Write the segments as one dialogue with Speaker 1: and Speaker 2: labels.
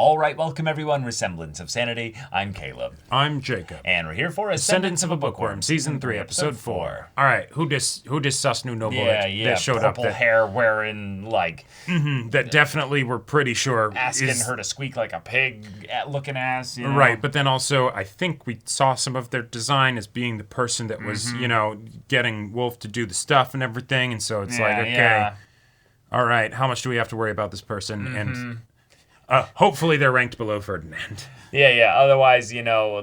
Speaker 1: All right, welcome everyone. Semblance of Sanity. I'm Caleb.
Speaker 2: I'm Jacob.
Speaker 1: And we're here for
Speaker 2: Ascendance of a Bookworm, Season 3, Episode 4. All right, who this sus new noble that showed up?
Speaker 1: Purple hair wearing, like...
Speaker 2: that definitely we're pretty sure
Speaker 1: asking her to squeak like a pig looking ass, you know?
Speaker 2: Right, but then also I think we saw some of their design as being the person that was, you know, getting Wolf to do the stuff and everything, and so it's like, okay, all right, how much do we have to worry about this person? And hopefully they're ranked below Ferdinand.
Speaker 1: Yeah. Otherwise, you know,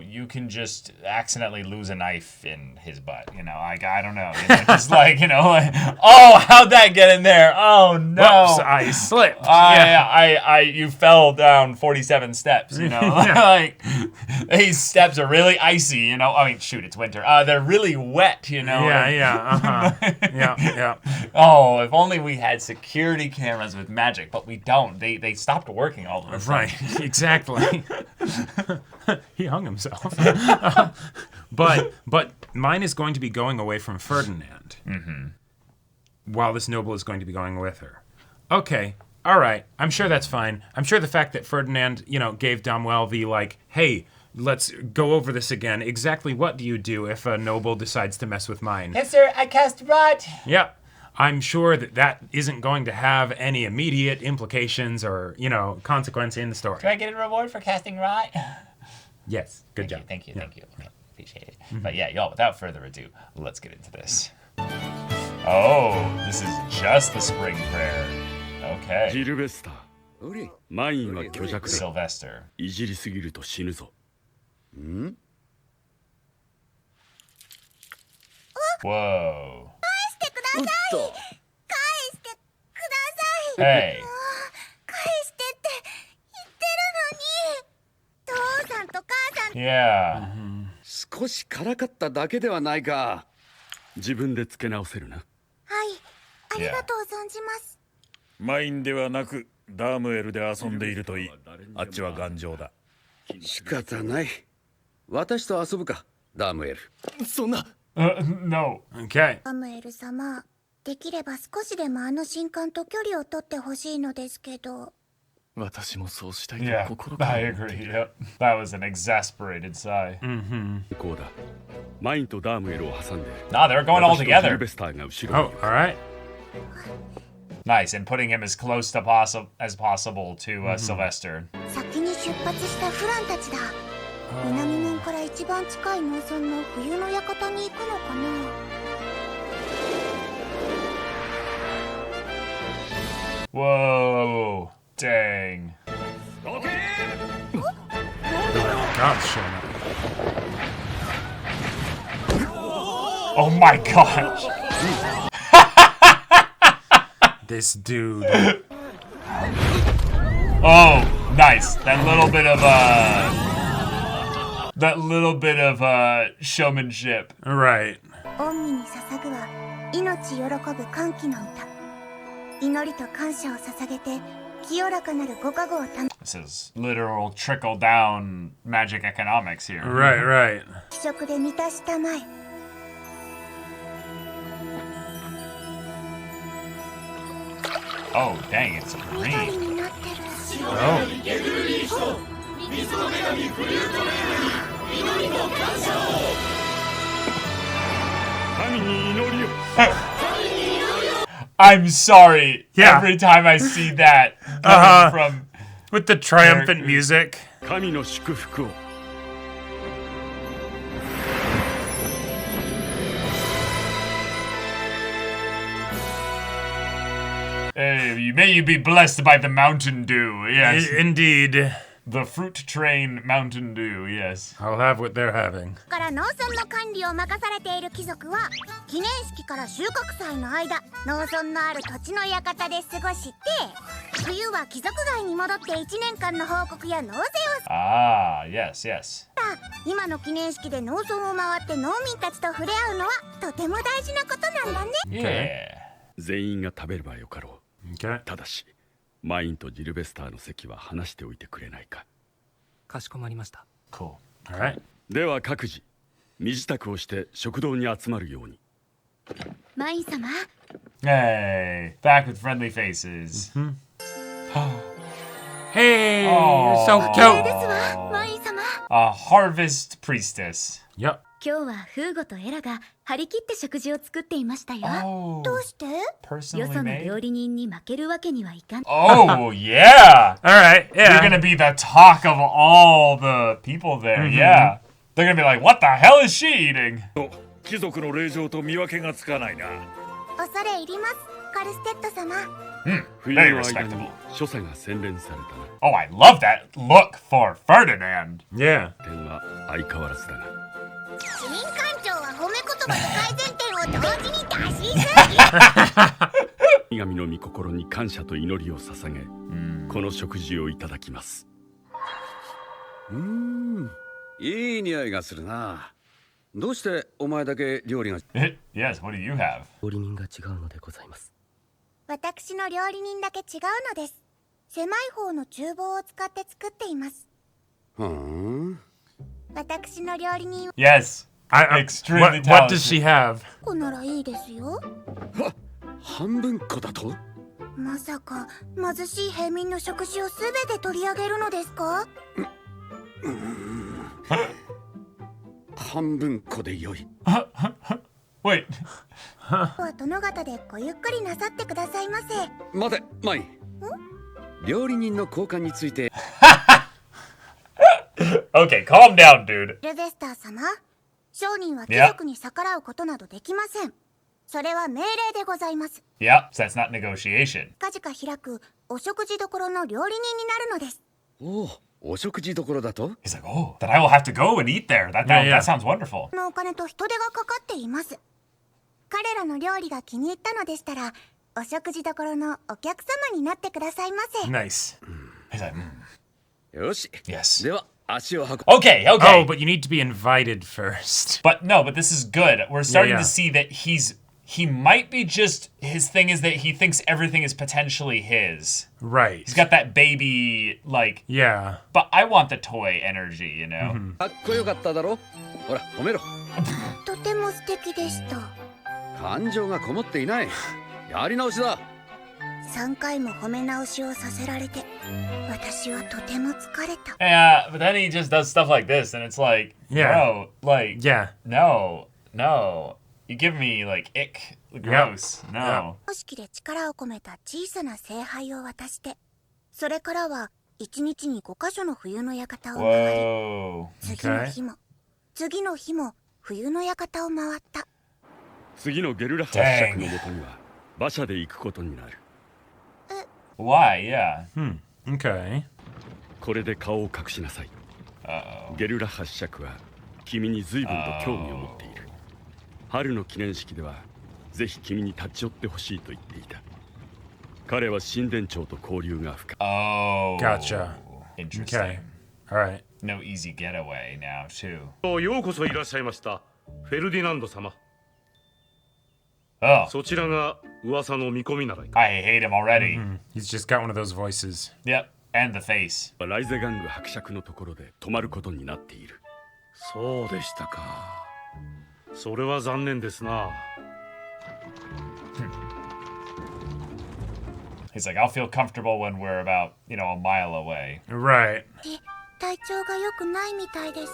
Speaker 1: you can just accidentally lose a knife in his butt. You know, like, I don't know. You know, just like, you know, like, oh, how'd that get in there? Oh, no.
Speaker 2: Whoops, I slipped.
Speaker 1: You fell down 47 steps, you know. Like, these steps are really icy, you know. I mean, shoot, it's winter. They're really wet, you know.
Speaker 2: Yeah.
Speaker 1: Oh, if only we had security cameras with magic, but we don't. They stopped working all of a sudden.
Speaker 2: Right, exactly. He hung himself. But mine is going to be going away from Ferdinand. While this noble is going to be going with her. Okay, all right. I'm sure that's fine. I'm sure the fact that Ferdinand, you know, gave Domwell the, like, hey, let's go over this again. Exactly what do you do if a noble decides to mess with mine?
Speaker 1: Yes, sir, I cast rot.
Speaker 2: Yep. I'm sure that isn't going to have any immediate implications or, you know, consequence in the story.
Speaker 1: Do I get a reward for casting rot?
Speaker 2: Yes. Good job.
Speaker 1: Thank you. Appreciate it. But yeah, y'all, without further ado, let's get into this. Oh, this is just the spring prayer. Okay. Sylvester. Whoa. Hey. Yeah.
Speaker 3: 少し辛かっただけではないか。自分で付け直せるな。はい、
Speaker 4: ありがとう存じます。
Speaker 5: マインではなくダームエルで遊んでいるといい。あっちは頑丈だ。
Speaker 3: 仕方ない。私と遊ぶか、ダームエル。そんな。
Speaker 1: No.
Speaker 2: Okay.
Speaker 4: ダムエル様、できれば少しでもあの神官と距離を取ってほしいのですけど。
Speaker 5: 私もそうしたいと
Speaker 1: Yeah,
Speaker 5: 心から。
Speaker 1: I agree. Yep. That was an exasperated sigh.
Speaker 3: こうだ。マインとダームエルを挟んで。
Speaker 1: Nah, they're going all
Speaker 3: 私とギル
Speaker 1: together.
Speaker 3: ベスターが後ろに。
Speaker 2: Oh, all right.
Speaker 1: Nice, and putting him as close to as possible to Sylvester.
Speaker 4: 先に出発したフランたちだ。南門から一番近い農村の冬の館に行くのかな。
Speaker 1: Whoa. Dang.
Speaker 2: God's showing up.
Speaker 1: Oh my gosh.
Speaker 2: This dude.
Speaker 1: Oh, nice. That little bit of showmanship.
Speaker 2: Right.
Speaker 4: 恩義に捧ぐは命喜ぶ歓喜の歌。祈りと感謝を捧げて清らかなるご加護をた。
Speaker 1: This is literal trickle down magic economics here.
Speaker 2: Right.
Speaker 4: 気色で満たしたまえ。
Speaker 1: Oh, dang, it's
Speaker 4: 緑
Speaker 1: green.
Speaker 4: になってる。
Speaker 2: Oh.
Speaker 1: I'm sorry.
Speaker 2: Yeah.
Speaker 1: Every time I see that coming from
Speaker 2: With the triumphant music.
Speaker 3: 神の祝福を。
Speaker 1: Hey, may you be blessed by the Mountain Dew. Yes.
Speaker 2: Indeed.
Speaker 1: The Fruit Train Mountain Dew, yes.
Speaker 2: I'll have what they're having.
Speaker 4: から農村の管理を任されている貴族は記念式から収穫祭の間農村のある土地の館で過ごして冬は貴族街に戻って1年間の報告や納税を
Speaker 1: Ah, yes.
Speaker 4: 今の記念式で農村を回って農民たちと触れ合うのはとても大事なことなんだね。
Speaker 1: Yeah.
Speaker 3: 全員が食べればよかろう。
Speaker 2: Okay.
Speaker 3: ただし、マインとジルベスターの席は話しておいてくれないか。
Speaker 6: かしこまりました。
Speaker 1: Cool.
Speaker 2: All right.
Speaker 3: では各自、身支度をして食堂に集まるように。
Speaker 4: マイン様。
Speaker 1: Hey, back with friendly faces.
Speaker 2: Hey,
Speaker 1: Oh.
Speaker 2: you're so
Speaker 4: 綺麗
Speaker 2: cute.
Speaker 4: ですわワイン様。
Speaker 1: A harvest priestess.
Speaker 2: Yep.
Speaker 7: 今日はフーゴとエラが張り切って食事を作っていましたよ。
Speaker 1: Oh,
Speaker 4: どうして？
Speaker 1: personally
Speaker 7: よその
Speaker 1: made?
Speaker 7: 料理人に負けるわけにはいかない。
Speaker 1: Oh, yeah.
Speaker 2: All right.
Speaker 1: You're
Speaker 2: Yeah.
Speaker 1: gonna be the talk of all the people there. Yeah. They're gonna be like, what the hell is she eating?
Speaker 5: 貴族の令状と見分けがつかないな。
Speaker 4: 恐れ入りますカルステッド様。
Speaker 3: 冬
Speaker 1: Very
Speaker 3: の間
Speaker 1: respectable.
Speaker 3: に所作が洗練されたな。
Speaker 1: Oh, I love that look for Ferdinand.
Speaker 2: Yeah.
Speaker 3: 点は相変わらずだが。
Speaker 4: 新館長は褒め言葉と改善点を同時に出しすぎ。
Speaker 3: 神の御心に感謝と祈りを捧げ、この食事をいただきます。いい匂いがするな。どうしてお前だけ料理が
Speaker 1: Yes, what do you have?
Speaker 6: 料理人が違うのでございます。
Speaker 4: 私の料理人だけ違うのです。狭い方の厨房を使って作っています。
Speaker 3: ふーん。
Speaker 4: 私の料理人は
Speaker 1: Yes.
Speaker 2: I,
Speaker 1: Extremely
Speaker 2: what does
Speaker 1: talented.
Speaker 2: she have?
Speaker 4: こならいいですよ。
Speaker 3: 半分こだと？
Speaker 4: まさか貧しい平民の食事をすべて取り上げるのですか？
Speaker 3: 半分こでよい。
Speaker 1: Wait.
Speaker 4: は殿方でごゆっくりなさってくださいませ。
Speaker 3: 待て、マイ。料理人の交換について
Speaker 1: Okay, calm down, dude.
Speaker 4: ルベスター様、商人は貴
Speaker 1: Yeah.
Speaker 4: 族に逆らうことなどできません。それは命令でございます。
Speaker 1: Yep, so that's not negotiation.
Speaker 4: 近々開くお食事処の料理人になるのです。
Speaker 3: おお、お食事どころだと？
Speaker 1: He's like, oh, then I will have to go and eat there.
Speaker 2: Yeah.
Speaker 1: That sounds wonderful.
Speaker 4: このお金と人手がかかっています。彼らの料理が気に入ったのでしたら、お食事処のお客様になってくださいませ。
Speaker 2: Nice.
Speaker 1: He's like,
Speaker 3: よし。
Speaker 1: yes.
Speaker 3: では足を運ぶ。
Speaker 1: Okay, okay.
Speaker 2: Oh, but you need to be invited first.
Speaker 1: But no, but this is good. We're starting
Speaker 2: yeah.
Speaker 1: to see that he might be just his thing is that he thinks everything is potentially his.
Speaker 2: Right.
Speaker 1: He's got that baby like
Speaker 2: Yeah.
Speaker 1: but I want the toy energy, you know.
Speaker 3: かっこよかっただろ？ほら、褒めろ。
Speaker 4: とても素敵でした。
Speaker 3: 感情がこもっていない。やり直しだ。
Speaker 4: 3回も褒め直しをさせられて、私はとても疲れた。
Speaker 1: Yeah, but then he just does stuff like this and it's like,
Speaker 2: Yeah.
Speaker 1: bro, like
Speaker 2: Yeah.
Speaker 1: no. You give me like ick, gross. No.
Speaker 4: 組織で力を込めた小さな聖杯を渡して、それからは1日に5カ所の冬の館を回り、
Speaker 1: Whoa.
Speaker 4: 次の日も、次の日も冬の館を回った。
Speaker 3: 次のゲルラ伯爵のもとには馬車で行くことになる。
Speaker 1: Why? Yeah.
Speaker 2: Okay.
Speaker 3: これで顔を隠しなさい。
Speaker 1: Uh-oh.
Speaker 3: ゲルラ伯爵は君に随分と興味を持っている。春の記念式ではぜひ君に立ち寄ってほしいと言っていた。彼は神殿長と交流が深い。
Speaker 1: Oh.
Speaker 2: Gotcha.
Speaker 1: Interesting.
Speaker 2: Okay. All right.
Speaker 1: No easy getaway now, too.
Speaker 8: ようこそいらっしゃいました。フェルディナンド様。
Speaker 1: Oh,
Speaker 8: そちらが噂の見込みならい。
Speaker 1: I hate him already.
Speaker 2: He's just got one of those voices.
Speaker 1: Yep, and the face.
Speaker 3: ライゼガング伯爵のところで泊まることになっている。
Speaker 8: そうでしたか。それは残念ですな。
Speaker 1: He's like, I'll feel comfortable when we're about, a mile away.
Speaker 2: Right.
Speaker 4: で、体調が良くないみたいです。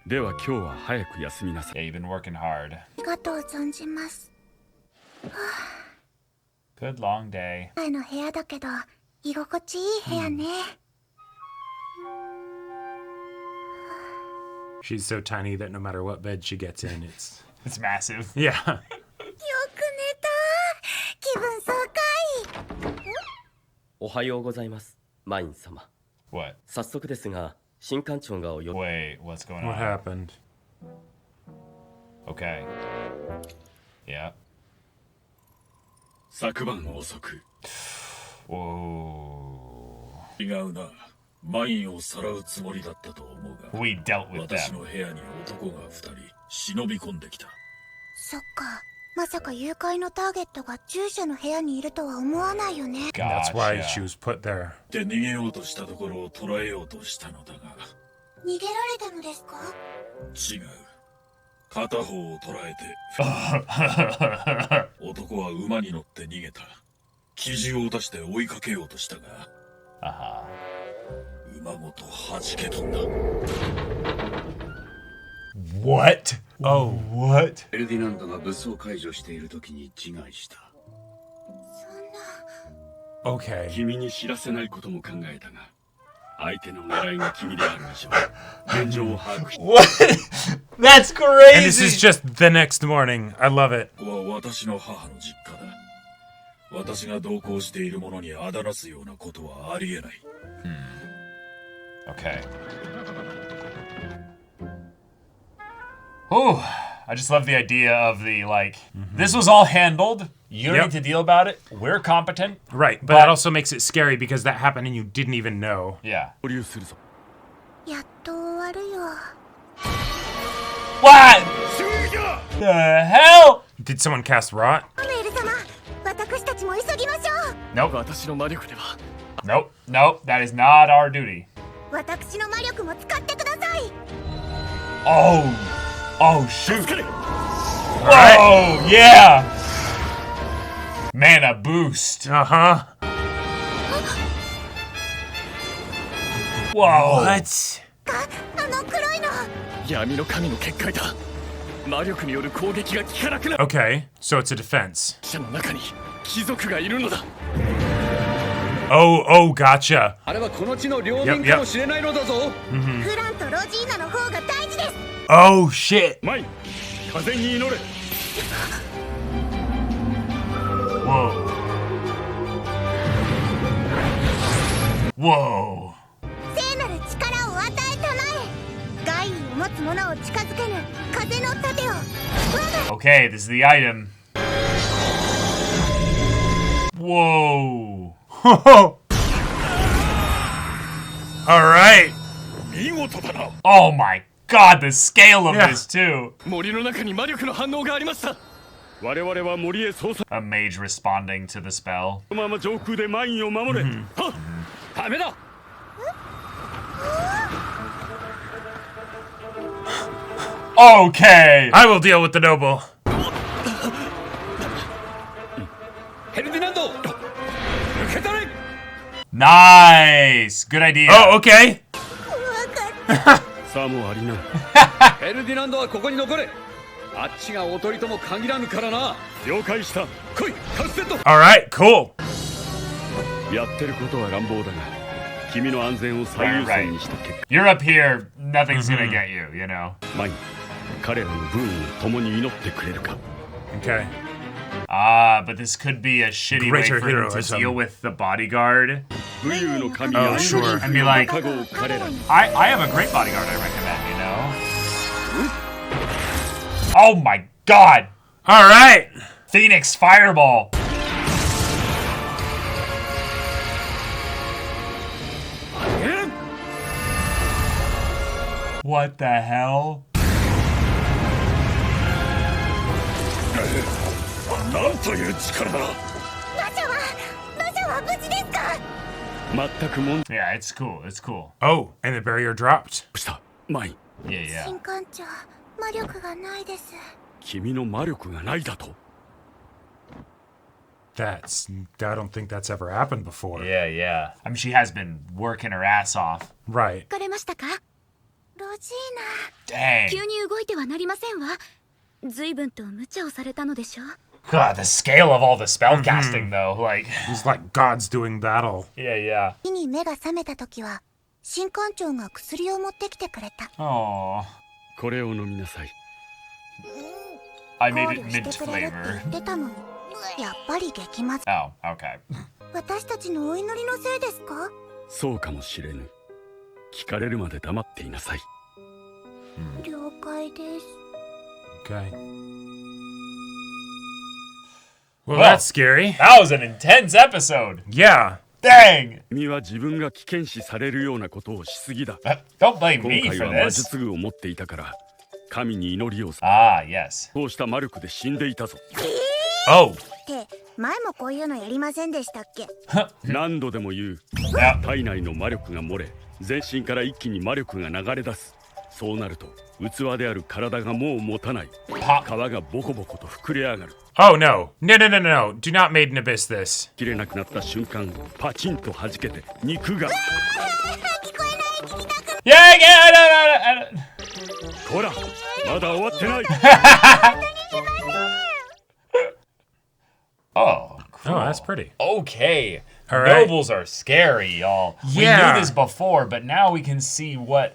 Speaker 3: では今日は早く休みなさい。
Speaker 1: Yeah, you've been working hard.
Speaker 4: ありがとう存じます。
Speaker 1: Good long day.
Speaker 4: 前の部屋だけど、居心地いい部屋ね。
Speaker 2: She's so tiny that no matter what bed she gets in, it's
Speaker 1: It's massive.
Speaker 2: yeah.
Speaker 4: よく寝た。気分爽快。
Speaker 9: おはようございます、マイン様。
Speaker 1: What?
Speaker 9: 早速ですが、新館長がお呼び。
Speaker 1: Wait, what's going
Speaker 2: What
Speaker 1: on?
Speaker 2: happened?
Speaker 1: Okay. Yeah.
Speaker 5: 昨晩遅く。
Speaker 1: Whoa.
Speaker 5: 違うな。マインをさらうつもりだったと思うが、
Speaker 1: We dealt with
Speaker 5: 私
Speaker 1: them.
Speaker 5: の部屋に男が2人忍び込んできた。
Speaker 4: そっか。まさか誘拐のターゲットが従者の部屋にいるとは思わないよね。
Speaker 2: That's why she
Speaker 1: Gotcha.
Speaker 2: was put there.
Speaker 5: で逃げようとしたところを捕らえようとしたのだが、
Speaker 4: 逃げられたのですか？
Speaker 5: 違う。片方を捕らえて男は馬に乗って逃げた。記事を出して追いかけようとしたが、
Speaker 1: What?
Speaker 2: Oh.
Speaker 1: What?
Speaker 10: フェルディナンドが武装解除している時に自害した。
Speaker 2: Okay.
Speaker 3: 君に知らせないことも考えたが、相手の狙いが君である以上、現状を把握し
Speaker 1: What? That's
Speaker 2: And this is
Speaker 1: crazy.
Speaker 2: just the next morning. I love it.
Speaker 5: ここは私の母の実家だ。私が同行している者にあだなすようなことはありえない。
Speaker 1: Okay. Oh, I just love the idea of the like. This was all handled. You don't
Speaker 2: Yep.
Speaker 1: need to deal about it. We're competent.
Speaker 2: Right, but that also makes it scary because that happened and you didn't even know.
Speaker 1: Yeah.
Speaker 3: 保留するぞ。
Speaker 4: やっと終わるよ。
Speaker 1: What? The hell?
Speaker 2: Did someone cast rot?
Speaker 4: メール様、私たちも急ぎましょう。
Speaker 1: Nope.
Speaker 9: 私の魔力では
Speaker 1: Nope. Nope. That is not our duty.
Speaker 4: 私の魔力も使ってください。
Speaker 1: Oh. Oh shoot.
Speaker 2: Right.
Speaker 1: Oh yeah. Mana boost.
Speaker 2: Uh-huh.
Speaker 1: Whoa.
Speaker 2: What?
Speaker 4: あの黒いの。
Speaker 9: 闇の神の結界だ。魔力による攻撃が効かなくなる。
Speaker 2: Okay, so it's a defense.
Speaker 9: 者の中に貴族がいるのだ。
Speaker 2: Oh, gotcha.
Speaker 10: あれはこの地の領民かもしれないのだぞ。
Speaker 4: フランとロジーナの方が大事です。
Speaker 2: Oh, shit.
Speaker 3: マイ、風に祈れ。
Speaker 1: Whoa. Whoa.
Speaker 4: 聖なる力を与えたまえ。害意を持つ者を近づけぬ風の盾を。我が
Speaker 1: Okay, this is the item. Whoa.
Speaker 2: All right.
Speaker 5: 見事だな。
Speaker 1: Oh my god, the scale of
Speaker 2: Yeah.
Speaker 1: this too.
Speaker 9: 森の中に魔力の反応がありました。
Speaker 3: 我々は森へ捜査。
Speaker 1: A mage responding to the spell.
Speaker 3: このまま上空でマインを守れ。はっ、ダメだ。
Speaker 1: Okay.
Speaker 2: I will deal with the noble.
Speaker 10: フェルディナンド、受け取れ。
Speaker 1: Nice. Good idea.
Speaker 2: Oh, okay.
Speaker 3: さもありな。
Speaker 10: フェルディナンドはここに残れ。あっちがおとりとも限らぬからな。
Speaker 3: 了解した。
Speaker 10: 来い、カルステッド。
Speaker 2: All right, cool.
Speaker 3: やってることは乱暴だが、君の安全を最優先にした結果、
Speaker 1: You're up here. Nothing's gonna get you, you know.
Speaker 3: マイン、彼らの分を共に祈ってくれるか。
Speaker 2: Okay.
Speaker 1: Ah, but this could be a shitty way
Speaker 2: Greater
Speaker 1: for him to
Speaker 2: heroism.
Speaker 1: deal with the bodyguard.
Speaker 3: 武勇の神
Speaker 2: Oh,
Speaker 3: や
Speaker 2: sure.
Speaker 1: And be like,
Speaker 3: 加護を彼らに。
Speaker 1: I have a great bodyguard I recommend, you know? Oh my god!
Speaker 2: All right.
Speaker 1: Phoenix Fireball! What the hell?
Speaker 5: なんという力だ。
Speaker 4: 馬車は無事ですか。
Speaker 3: 全く問
Speaker 1: Yeah, it's cool. It's cool.
Speaker 2: Oh, and the barrier dropped.
Speaker 3: 題した。マイン、
Speaker 1: Yeah, yeah.
Speaker 4: 新艦長、魔力がないです。
Speaker 3: 君の魔力がないだと。
Speaker 2: I don't think that's ever happened before.
Speaker 1: Yeah, yeah. I mean, she has been working her ass off.
Speaker 2: Right.
Speaker 7: 疲れましたか？
Speaker 4: ロジー
Speaker 1: Dang.
Speaker 7: 急に動いてはなりませんわ。随分と無茶をされたのでしょう。
Speaker 1: God, the scale of all the spell casting, though. Like,
Speaker 2: It's like God's doing battle.
Speaker 1: yeah, yeah.
Speaker 4: ナ。火に目が覚めた時は、新艦長が薬を持ってきてくれた。
Speaker 1: Oh,
Speaker 3: これを飲みなさい。
Speaker 1: I
Speaker 4: 考
Speaker 1: made it
Speaker 4: 慮
Speaker 1: mint
Speaker 4: してくれるって言
Speaker 1: flavor.
Speaker 4: ってたのに、やっぱり激まず。
Speaker 1: Oh, okay.
Speaker 4: 私たちのお祈りのせいですか？
Speaker 3: そうかもしれぬ。聞かれるまで黙っていなさい。
Speaker 4: 了解です。
Speaker 2: Okay. Well,
Speaker 1: Well.
Speaker 2: that's scary.
Speaker 1: That was an intense episode.
Speaker 2: Yeah.
Speaker 1: Dang.
Speaker 3: 君は自分が危険視されるようなことをしすぎだ。
Speaker 1: Don't blame
Speaker 3: 今
Speaker 1: me
Speaker 3: 回
Speaker 1: for
Speaker 3: は魔
Speaker 1: this.
Speaker 3: 術具を持っていたから、神に祈りをさ。
Speaker 1: Ah, yes.
Speaker 3: そうした魔力で死んでいたぞ。
Speaker 2: Oh.
Speaker 4: って前もこういうのやりませんでしたっけ？
Speaker 3: 何度でも言う。
Speaker 1: Yeah.
Speaker 3: 体内の魔力が漏れ、全身から一気に魔力が流れ出す。そうなると器である体がもう持たない。
Speaker 1: Pop.
Speaker 3: 皮がボコボコと膨れ上がる。
Speaker 2: Oh, no. No, no, no, no, no. Do not Maiden Abyss this.
Speaker 3: 切れなくなった瞬間、パチンと弾けて肉が。
Speaker 4: 聞こえ
Speaker 1: Yeah, I don't.
Speaker 3: こらまだ終わってない
Speaker 1: Oh, cool.
Speaker 2: Oh, that's pretty.
Speaker 1: Okay.
Speaker 2: All right.
Speaker 1: Nobles are scary, y'all.
Speaker 2: Yeah.
Speaker 1: We knew this before, but now we can see what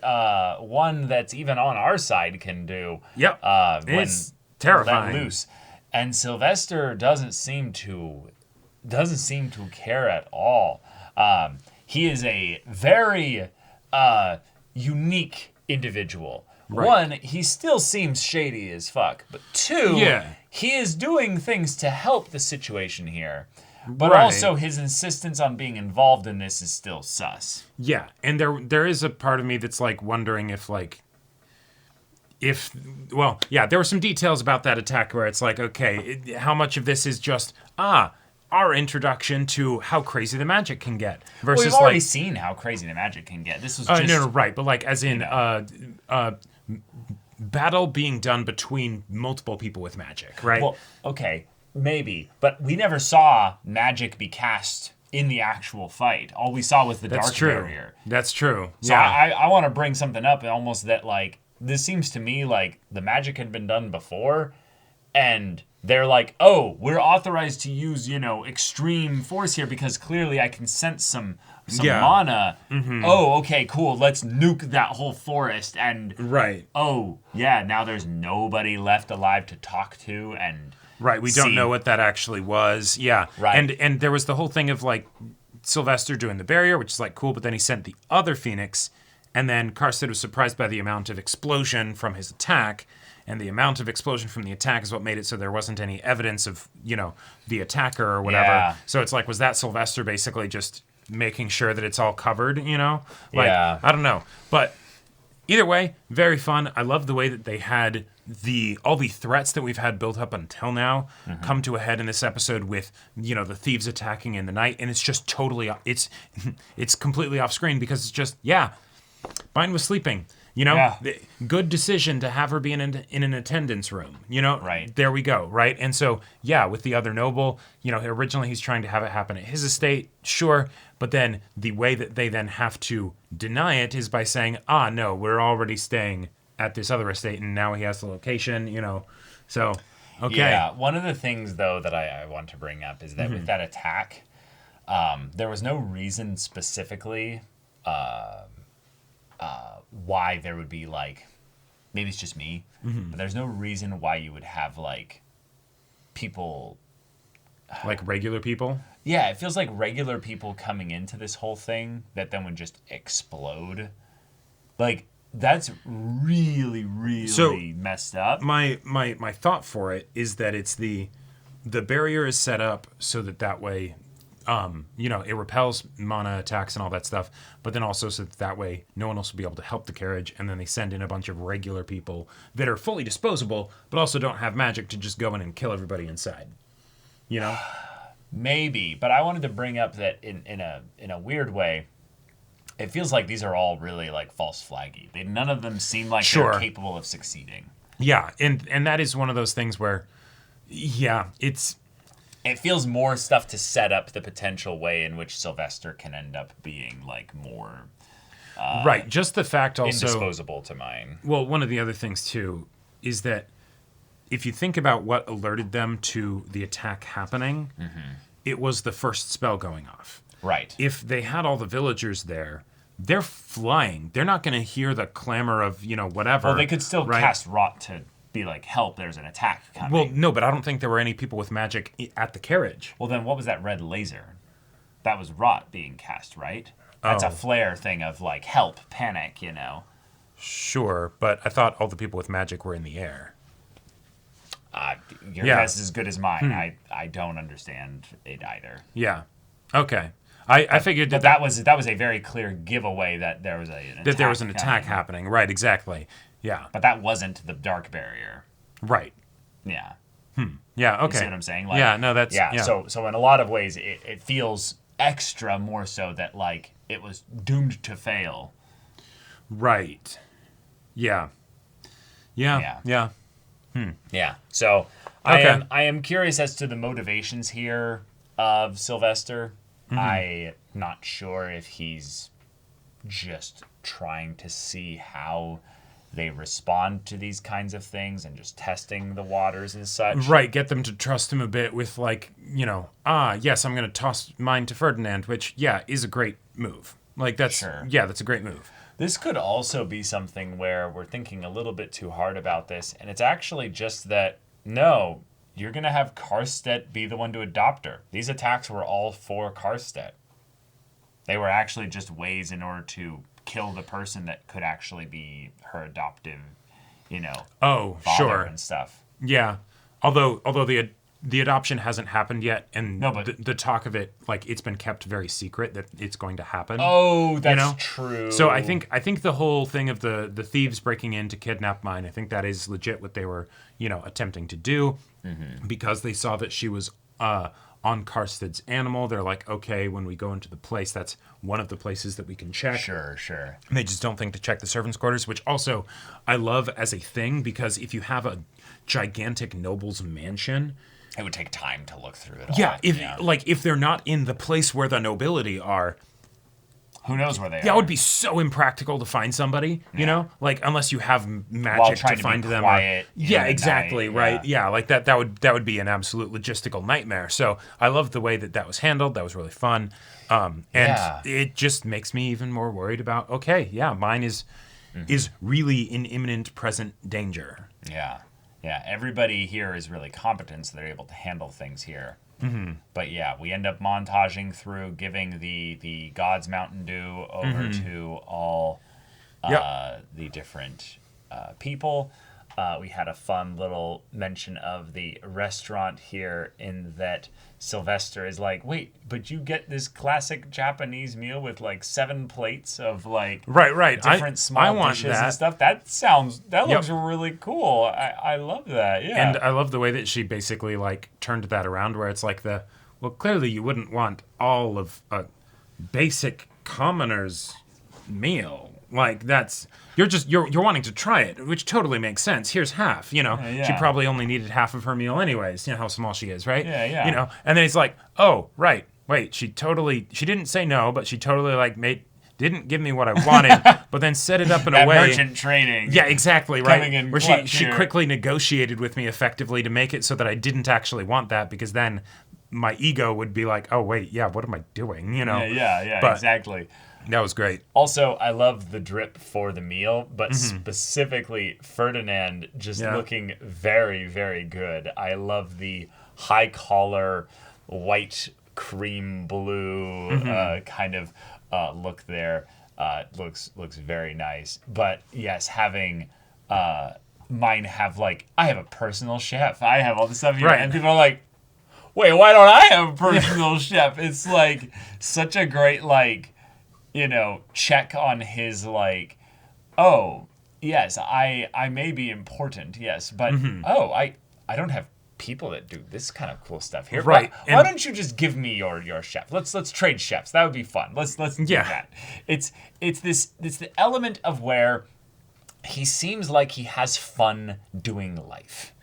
Speaker 1: one that's even on our side can do.
Speaker 2: Yep.
Speaker 1: When
Speaker 2: It's terrifying.
Speaker 1: let loose. And Sylvester doesn't seem to care at all. He is a very unique individual.
Speaker 2: Right.
Speaker 1: One, he still seems shady as fuck. But two,
Speaker 2: Yeah.
Speaker 1: he is doing things to help the situation here. But
Speaker 2: Right.
Speaker 1: also his insistence on being involved in this is still sus.
Speaker 2: Yeah, and there is a part of me that's like wondering if there were some details about that attack where it's like, okay, how much of this is just our introduction to how crazy the magic can get versus
Speaker 1: We've already
Speaker 2: like
Speaker 1: seen how crazy the magic can get. This was
Speaker 2: no, right, but like as in battle being done between multiple people with magic, right?
Speaker 1: Well, okay, maybe, but we never saw magic be cast in the actual fight. All we saw was the
Speaker 2: That's
Speaker 1: dark
Speaker 2: true.
Speaker 1: barrier.
Speaker 2: That's true.
Speaker 1: So
Speaker 2: Yeah.
Speaker 1: I want to bring something up, almost that like this seems to me like the magic had been done before, and they're like, oh, we're authorized to use extreme force here because clearly I can sense some mana.
Speaker 2: Mm-hmm.
Speaker 1: Oh, okay, cool. Let's nuke that whole forest and
Speaker 2: Right.
Speaker 1: oh yeah, now there's nobody left alive to talk to and.
Speaker 2: Right, we don't know what that actually was. Yeah.
Speaker 1: Right.
Speaker 2: And there was the whole thing of like Sylvester doing the barrier, which is like cool, but then he sent the other Phoenix, and then Karstead was surprised by the amount of explosion from his attack, and the amount of explosion from the attack is what made it so there wasn't any evidence of, the attacker or whatever.
Speaker 1: Yeah.
Speaker 2: So it's like, was that Sylvester basically just making sure that it's all covered, Like,
Speaker 1: Yeah.
Speaker 2: I don't know. But either way, very fun. I love the way that they had all the threats that we've had built up until now come to a head in this episode with the thieves attacking in the night, and it's just totally it's completely off screen because it's just Mine was sleeping. Good decision to have her be in an attendance room.
Speaker 1: Right.
Speaker 2: There we go. Right. And so, with the other noble, originally he's trying to have it happen at his estate. Sure. But then the way that they then have to deny it is by saying, no, we're already staying at this other estate. And now he has the location, So, okay.
Speaker 1: Yeah. One of the things, though, that I want to bring up is that with that attack, there was no reason specifically why there would be like, maybe it's just me, but there's no reason why you would have like people,
Speaker 2: like regular people.
Speaker 1: Yeah, it feels like regular people coming into this whole thing that then would just explode. Like that's really, really messed up.
Speaker 2: My thought for it is that it's the barrier is set up so that way. It repels mana attacks and all that stuff, but then also so that way no one else will be able to help the carriage, and then they send in a bunch of regular people that are fully disposable, but also don't have magic to just go in and kill everybody inside.
Speaker 1: Maybe, but I wanted to bring up that in a weird way, it feels like these are all really like false flaggy. None of them seem like they're capable of succeeding.
Speaker 2: Yeah, and that is one of those things where,
Speaker 1: it feels more stuff to set up the potential way in which Sylvester can end up being like more
Speaker 2: right. Just the fact also
Speaker 1: indisposable to mine.
Speaker 2: Well, one of the other things too is that if you think about what alerted them to the attack happening, it was the first spell going off.
Speaker 1: Right.
Speaker 2: If they had all the villagers there, they're flying. They're not going to hear the clamor of whatever.
Speaker 1: Well, they could still cast rot to be like, help, there's an attack coming.
Speaker 2: Well, no, but I don't think there were any people with magic at the carriage.
Speaker 1: Well, then what was that red laser? That was rot being cast, right? That's a flare thing of like, help, panic,
Speaker 2: Sure, but I thought all the people with magic were in the air.
Speaker 1: Your guess is as good as mine. I don't understand it either.
Speaker 2: Yeah. Okay. I figured
Speaker 1: that was a very clear giveaway that there was an
Speaker 2: attack happening. Right, exactly. Yeah.
Speaker 1: But that wasn't the dark barrier.
Speaker 2: Right.
Speaker 1: Yeah.
Speaker 2: Yeah, okay.
Speaker 1: You see what I'm saying?
Speaker 2: That's... Yeah.
Speaker 1: So in a lot of ways, it feels extra more so that, like, it was doomed to fail.
Speaker 2: Right. Yeah. Yeah.
Speaker 1: Yeah. So I am curious as to the motivations here of Sylvester. I'm not sure if he's just trying to see how they respond to these kinds of things and just testing the waters and such.
Speaker 2: Right, get them to trust him a bit with like, yes, I'm going to toss mine to Ferdinand, which, is a great move. Like, that's a great move.
Speaker 1: This could also be something where we're thinking a little bit too hard about this, and it's actually just that, no, you're going to have Karstedt be the one to adopt her. These attacks were all for Karstedt. They were actually just ways in order to kill the person that could actually be her adoptive, father and stuff.
Speaker 2: Yeah. Although the adoption hasn't happened yet, and the talk of it, like, it's been kept very secret that it's going to happen.
Speaker 1: Oh, that's true.
Speaker 2: So I think the whole thing of the thieves breaking in to kidnap mine, I think that is legit what they were, attempting to do, because they saw that she was on Karsted's animal. They're like, okay, when we go into the place, that's one of the places that we can check.
Speaker 1: Sure.
Speaker 2: And they just don't think to check the servants' quarters, which also I love as a thing, because if you have a gigantic noble's mansion,
Speaker 1: it would take time to look through it all.
Speaker 2: Yeah, if they're not in the place where the nobility are,
Speaker 1: who knows where they are?
Speaker 2: That would be so impractical to find somebody, like, unless you have magic to find them.
Speaker 1: Quiet
Speaker 2: exactly,
Speaker 1: night,
Speaker 2: right? Yeah, like that would be an absolute logistical nightmare. So I love the way that was handled. That was really fun. And it just makes me even more worried about, mine is really in imminent present danger.
Speaker 1: Yeah, everybody here is really competent, so they're able to handle things here. Mm-hmm. But we end up montaging through, giving the God's Mountain Dew over to all the different people. We had a fun little mention of the restaurant here, in that Sylvester is like, wait, but you get this classic Japanese meal with like 7 plates of like different small dishes and stuff. That looks really cool. I love that. Yeah.
Speaker 2: And I love the way that she basically like turned that around, where it's like clearly you wouldn't want all of a basic commoner's meal. Like, that's you're wanting to try it, which totally makes sense. Here's half, She probably only needed half of her meal anyways. You know how small she is, right?
Speaker 1: Yeah.
Speaker 2: And then it's like, oh, right, wait, she didn't say no, but she totally like didn't give me what I wanted, but then set it up in a way.
Speaker 1: Merchant training.
Speaker 2: Yeah, exactly, right. Where she quickly negotiated with me effectively to make it so that I didn't actually want that, because then my ego would be like, oh wait, what am I doing?
Speaker 1: Yeah, exactly.
Speaker 2: That was great.
Speaker 1: Also, I love the drip for the meal, but specifically Ferdinand just looking very, very good. I love the high collar, white cream blue kind of look there. Looks very nice. But yes, having mine have like, I have a personal chef. I have all this stuff here, and people are like, wait, why don't I have a personal chef? It's like such a great like, check on his like, oh, yes, I may be important, yes, but I don't have people that do this kind of cool stuff here.
Speaker 2: Right.
Speaker 1: Why don't you just give me your chef? Let's trade chefs. That would be fun. Let's do that. It's the element of where he seems like he has fun doing life.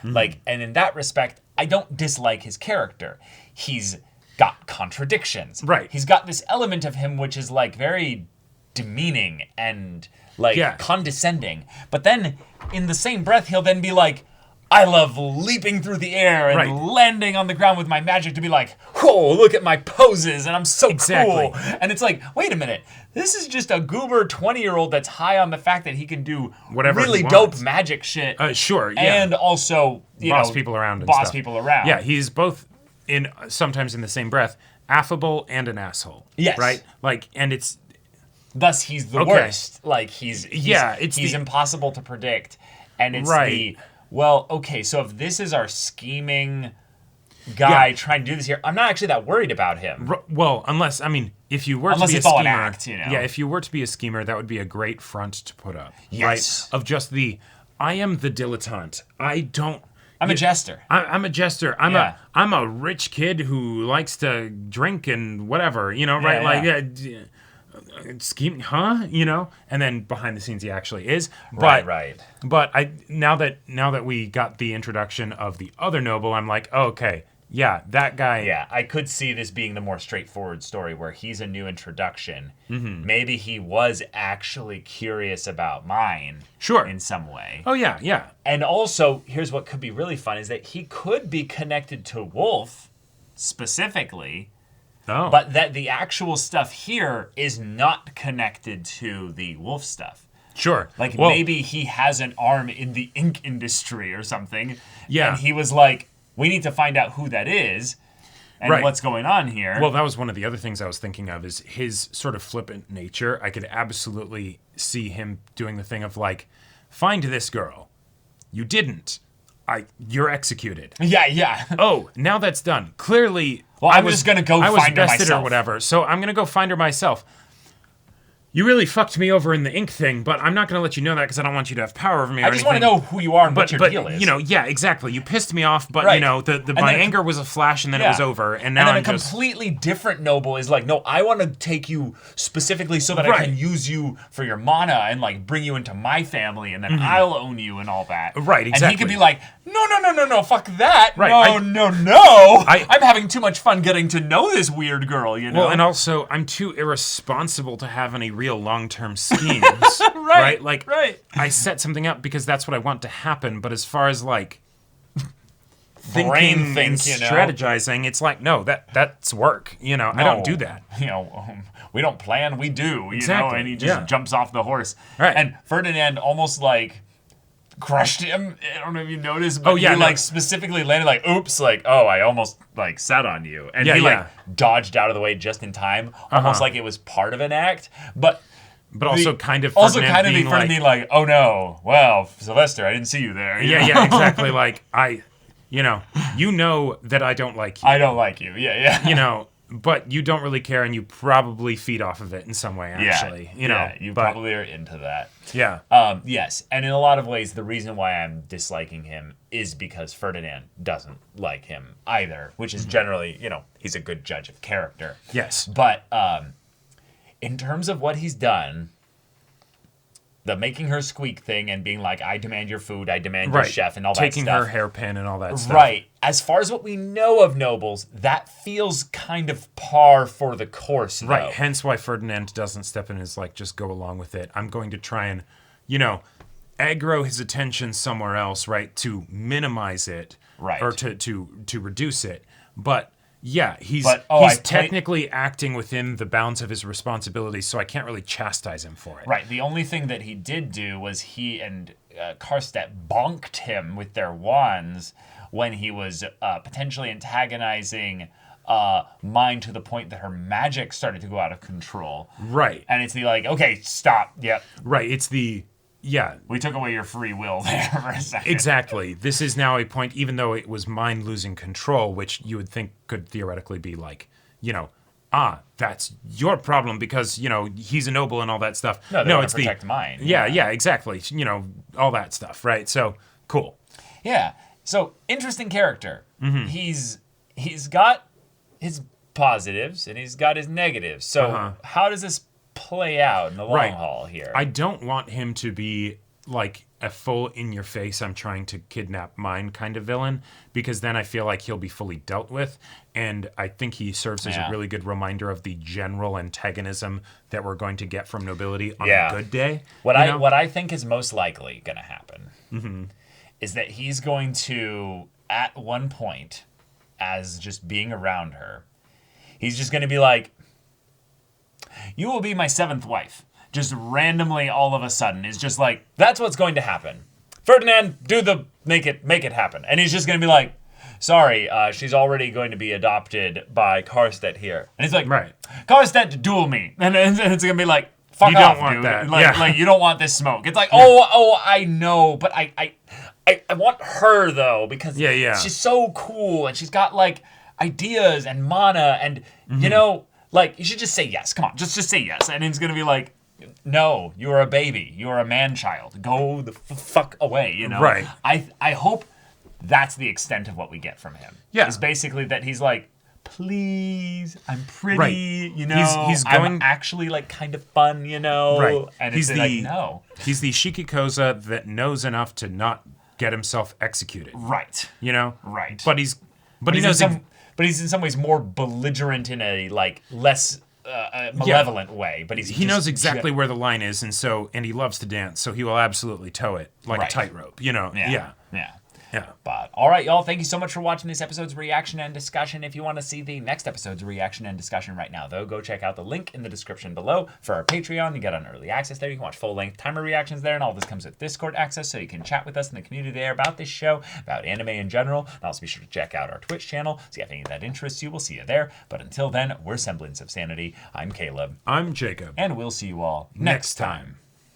Speaker 1: Like, and in that respect, I don't dislike his character. He's got contradictions.
Speaker 2: Right.
Speaker 1: He's got this element of him which is like very demeaning and like condescending. But then in the same breath, he'll then be like, I love leaping through the air and landing on the ground with my magic to be like, oh, look at my poses and I'm so cool. And it's like, wait a minute. This is just a goober 20-year-old that's high on the fact that he can do
Speaker 2: whatever
Speaker 1: really dope magic shit. And also,
Speaker 2: boss people around. Yeah, he's both sometimes in the same breath, affable and an asshole.
Speaker 1: Yes.
Speaker 2: Right? Like, and it's...
Speaker 1: Thus, he's the worst. Like, he's impossible to predict. And it's so if this is our scheming guy trying to do this here, I'm not actually that worried about him.
Speaker 2: Well, unless you were to be a schemer, an act, Yeah, if you were to be a schemer, that would be a great front to put up.
Speaker 1: Yes.
Speaker 2: Right? Of just I am the dilettante.
Speaker 1: I'm a jester.
Speaker 2: I'm a jester. I'm a rich kid who likes to drink and whatever, right? Scheme, and then behind the scenes he actually is. But now that we got the introduction of the other noble, I'm like, oh, okay, Yeah, that guy.
Speaker 1: Yeah, I could see this being the more straightforward story where he's a new introduction. Maybe he was actually curious about mine.
Speaker 2: Sure.
Speaker 1: In some way.
Speaker 2: Oh, yeah, yeah.
Speaker 1: And also, here's what could be really fun is that he could be connected to Wolf specifically.
Speaker 2: Oh.
Speaker 1: But that the actual stuff here is not connected to the Wolf stuff.
Speaker 2: Sure.
Speaker 1: Like, maybe he has an arm in the ink industry or something.
Speaker 2: Yeah.
Speaker 1: And he was like, we need to find out who that is and what's going on here.
Speaker 2: Well, that was one of the other things I was thinking of is his sort of flippant nature. I could absolutely see him doing the thing of like, find this girl. You didn't. You're executed.
Speaker 1: Yeah.
Speaker 2: Oh, now that's done. Clearly,
Speaker 1: I'm just going to go find her myself.
Speaker 2: Or whatever, so I'm going to go find her myself. You really fucked me over in the ink thing, but I'm not going to let you know that because I don't want you to have power over me or
Speaker 1: I just want to know who you are and what your deal is.
Speaker 2: You know, yeah, exactly. You pissed me off, but,
Speaker 1: Right.
Speaker 2: you know, my anger was a flash and then it was over, and now
Speaker 1: and then
Speaker 2: I'm
Speaker 1: a completely different noble is like, no, I want to take you specifically so that I can use you for your mana and, like, bring you into my family, and then I'll own you and all that.
Speaker 2: Right, exactly.
Speaker 1: And he could be like, no, fuck that.
Speaker 2: Right,
Speaker 1: No. I'm having too much fun getting to know this weird girl, you know?
Speaker 2: Well, and also, I'm too irresponsible to have any real long-term schemes. Right? Like, I set something up because that's what I want to happen, but as far as, like, thinking and strategizing, it's like, no, that's work. You know, I don't do that.
Speaker 1: You know, we don't plan, we do. You
Speaker 2: Exactly.
Speaker 1: know, and he just jumps off the horse.
Speaker 2: Right.
Speaker 1: And Ferdinand almost, like, crushed him. I don't know if you noticed, but he like specifically landed like, oops, like, oh, I almost like sat on you. And he like dodged out of the way just in time, almost like it was part of an act. But
Speaker 2: also kind of
Speaker 1: Ferdinand
Speaker 2: being
Speaker 1: being like, oh no, well, Sylvester, I didn't see you there. You know?
Speaker 2: Yeah, exactly. Like, you know that I don't like you.
Speaker 1: I don't like you. Yeah.
Speaker 2: You know, but you don't really care, and you probably feed off of it in some way, actually.
Speaker 1: You probably are into that.
Speaker 2: Yeah.
Speaker 1: Yes, and in a lot of ways, the reason why I'm disliking him is because Ferdinand doesn't like him either, which is generally, you know, he's a good judge of character.
Speaker 2: Yes.
Speaker 1: But in terms of what he's done, the making her squeak thing and being like, I demand your food, I demand your chef, and all that stuff.
Speaker 2: Taking her hairpin and all that stuff.
Speaker 1: Right. As far as what we know of nobles, that feels kind of par for the course, though.
Speaker 2: Right. Hence why Ferdinand doesn't step in and is like, just go along with it. I'm going to try and, you know, aggro his attention somewhere else, right, to minimize it.
Speaker 1: Right.
Speaker 2: Or to reduce it. But yeah, he's technically acting within the bounds of his responsibilities, so I can't really chastise him for it.
Speaker 1: Right. The only thing that he did do was he and Karstedt bonked him with their wands when he was potentially antagonizing Mine to the point that her magic started to go out of control.
Speaker 2: Right.
Speaker 1: And it's the like, okay, stop. Yep.
Speaker 2: Right. It's the... Yeah.
Speaker 1: We took away your free will there for a second.
Speaker 2: Exactly. This is now a point, even though it was Mine losing control, which you would think could theoretically be like, you know, that's your problem because, you know, he's a noble and all that stuff.
Speaker 1: No, it's protect Mine.
Speaker 2: Yeah, exactly. You know, all that stuff, right? So, cool.
Speaker 1: Yeah. So, interesting character.
Speaker 2: Mm-hmm.
Speaker 1: He's got his positives and he's got his negatives. So, how does this play out in the long haul here?
Speaker 2: I don't want him to be like a full in-your-face, I'm trying to kidnap Mine kind of villain, because then I feel like he'll be fully dealt with, and I think he serves as a really good reminder of the general antagonism that we're going to get from nobility on a good day.
Speaker 1: What I think is most likely going to happen is that he's going to, at one point, as just being around her, he's just going to be like, you will be my 7th wife. Just randomly, all of a sudden, is just like, that's what's going to happen. Ferdinand, make it happen. And he's just going to be like, sorry, she's already going to be adopted by Karstedt here. And he's like, Karstedt, duel me. And it's going to be like, fuck off, dude.
Speaker 2: That.
Speaker 1: Like, you don't want this smoke. It's like, oh, I know, but I want her, though, because she's so cool, and she's got, like, ideas and mana, and, you know, like, you should just say yes. Come on, just say yes. And it's going to be like, no, you're a baby. You're a man-child. Go the fuck away, you know?
Speaker 2: Right.
Speaker 1: I hope that's the extent of what we get from him.
Speaker 2: Yeah.
Speaker 1: It's basically that he's like, please, I'm pretty,
Speaker 2: Right.
Speaker 1: you know?
Speaker 2: He's going...
Speaker 1: I'm actually, like, kind of fun, you know?
Speaker 2: Right.
Speaker 1: And it's like, no.
Speaker 2: He's the Shikikoza that knows enough to not get himself executed.
Speaker 1: Right.
Speaker 2: You know?
Speaker 1: Right.
Speaker 2: But he's But he knows
Speaker 1: but he's in some ways more belligerent in a like less malevolent way. But
Speaker 2: he knows exactly where the line is, and he loves to dance, so he will absolutely toe it like a tightrope. Yeah.
Speaker 1: But all right, y'all, thank you so much for watching this episode's reaction and discussion. If you want to see the next episode's reaction and discussion right now, though, go check out the link in the description below for our Patreon. You get on early access there. You can watch full-length timer reactions there, and all this comes with Discord access, so you can chat with us in the community there about this show, about anime in general. And also be sure to check out our Twitch channel, see if any of that interests you. We'll see you there. But until then, we're Semblance of Sanity. I'm Caleb.
Speaker 2: I'm Jacob.
Speaker 1: And we'll see you all next time.